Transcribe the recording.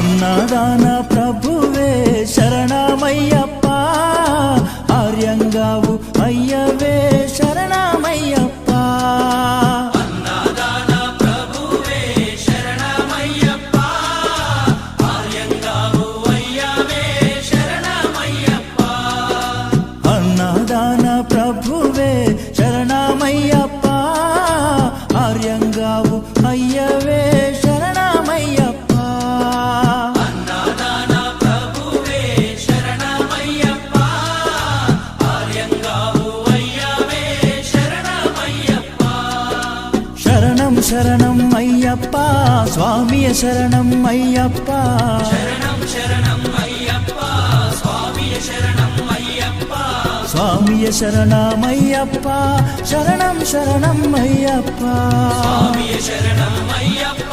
అన్నదాన ప్రభువే శరణమయ్యప్ప, ఆర్యంగావు అయ్యవే శరణమయ్యప్ప. అన్నదాన ప్రభువే శరణమయ్యప్ప, ఆర్యంగావు అయ్యవే శరణమయ్యప్ప. అన్నదాన ప్రభువే శరణమయ్యప్ప, ఆర్యంగావు అయ్యవే శరణమయ్యప్ప. అన్నదాన ప్రభువే శరణమయ్యప్ప, ఆర్యంగావు అయ్యవే శరణమయ్యప్ప. శరణం శరణం అయ్యప్ప, స్వామియ శరణం అయ్యప్ప. శరణం శరణం అయ్యప్ప, స్వామియ శరణం అయ్యప్ప. స్వామియ శరణమయ్యప్ప, శరణం శరణం అయ్యప్ప. స్వామియ శరణం అయ్యప్ప.